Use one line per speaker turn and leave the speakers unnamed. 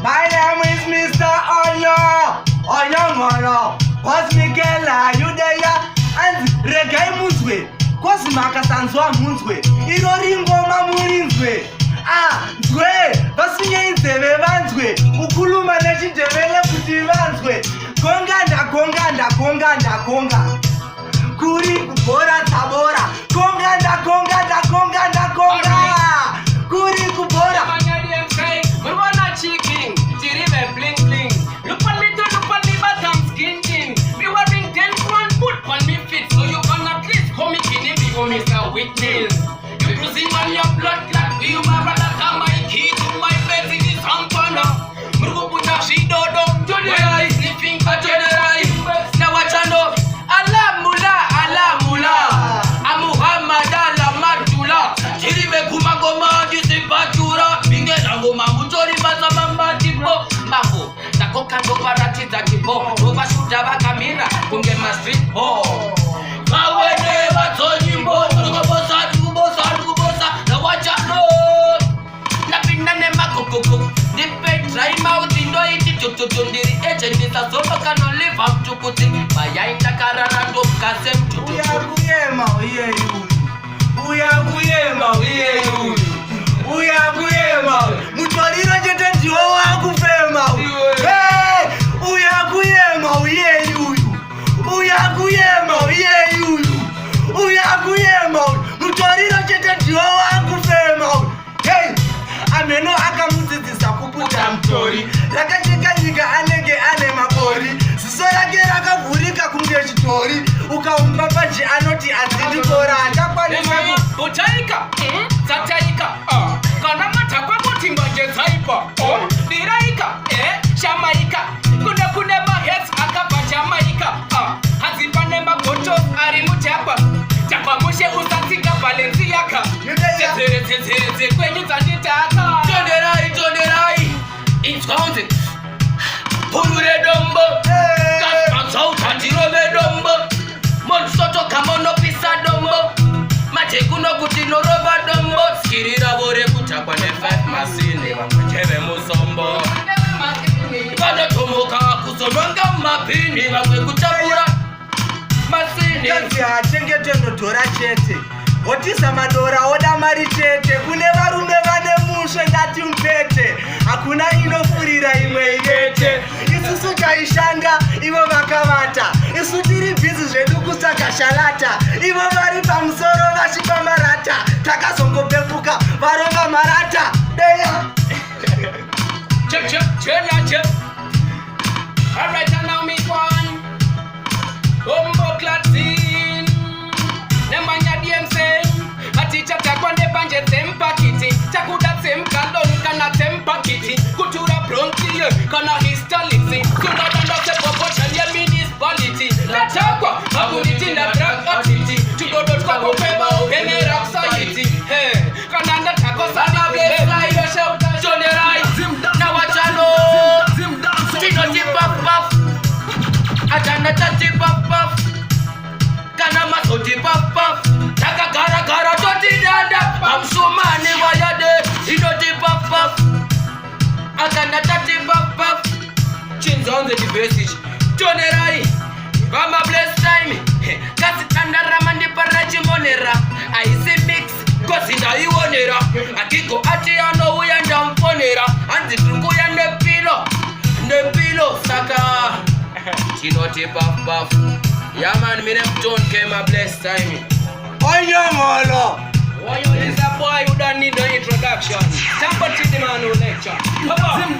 My name is Mr. Oyo Moro. What's Miguel? You there? And Regai Muzwe. Kwasi makasanzwa munzwe. Iroringoma murinzwe. Zwe. Basinye inzeve vanzwe. Ukuluma nechindevele kuti vanzwe. Konga. Kuri kubora tabora. Konga. Kuri kubora.
Chicken, Jiribe bling bling. Look on me, but I'm skin. Me wearing 10 one foot on me fit, so you can at least call me King if you Mr. Witness. You pussy on your blood clot, you my brother, come my key to my bed in this ampana. Murgo puta she dodo, today sniffing for today. Now what I know, Allah mula, Muhammad Allah Madula. Jiribe kumagoma, jisipatura, bingela goma mutori. Mambo, nakoka ndo parati za kibo. Nova shuta bakamira, kunge ma street ball. Mawene batonyimbo, tukubosa, na wacha no. Napinda ne makokoko, nipe try mouth indo iti tutundiri. Agent is a solo can live up to kuti. Baya inda karara ndo kasem tutu.
Uyakuyema, mutoriro chete ndiwo wakufema. Uyakuyema, mutoriro chete ndiwo wakufema. Hey, ameno akamudzidzisa kuputa mtori. Rakacheka nyika anenge ane mabori. Ziso rake rakavhurika kunge chitori. Ukaumba paji anoti azindikora.
Utaika, Sataika, kana matakwa mutimba jezaipa. Diraika, Shamaika, kuna mahes akapa Jamaika. Hazipane makoto arimutapa. Chapa mushe usatika Valenciaka. Tezere kwenye zanitaka. Tonderai, it's counting. Pulure dombo, kaspa tantirobe dombo. Monsoto kamono pisa dombo. Matekuno kuti noroba dombo. Skirira bore kutakwa ne 5 masini. Wamwecheve musombo. Vada tomoka kusononga mapini. Wamwe kutabura masini.
Kanzi achengete nodhora chete. Otisa madora oda mari chete. Kune varume vane mushe ngati mpete. Hakuna inofurira imwe irete. Isusu taishanda, ivo vakavata. Isu tiri bhizi zvedu kusaka shalata. Ivo vari pamusoro vachipa marata. Takazongopepuka varonga marata. Deya.
Check. Alright, and now me one. Bombo klatin. Nemanya DMC. Aticha takwa nepanje tempa kiti. Takuda temka lon kana tempa kiti. Kutura bronchi kana histolisi. Kuna danda se proportion ya municipality. Natakwa abuniti na drug activity. Tugodot kwa kupeba ubene roxayity. Hey, kana natako sana baseline show. Jonerai na wachano. Tino tipap. Atana tipap. Kana masoti pap. Taka gara toti dada. Amsumani wayade. Ino tipap. Atana tipap. Chins on the devices. Jonerai. Vama bless time. Kasi tanda ramandi paraji monera. Aisi mix. Kosi na iwonera. Akiko ati ano uyanda mponera. Anzi tungu ya nepilo. Saka. Chino tipap. Yeah man, me them don't came a blessed time.
Oyo Moro.
Oyo is a boy who don't need no introduction. Somebody the man who lecture. Come on.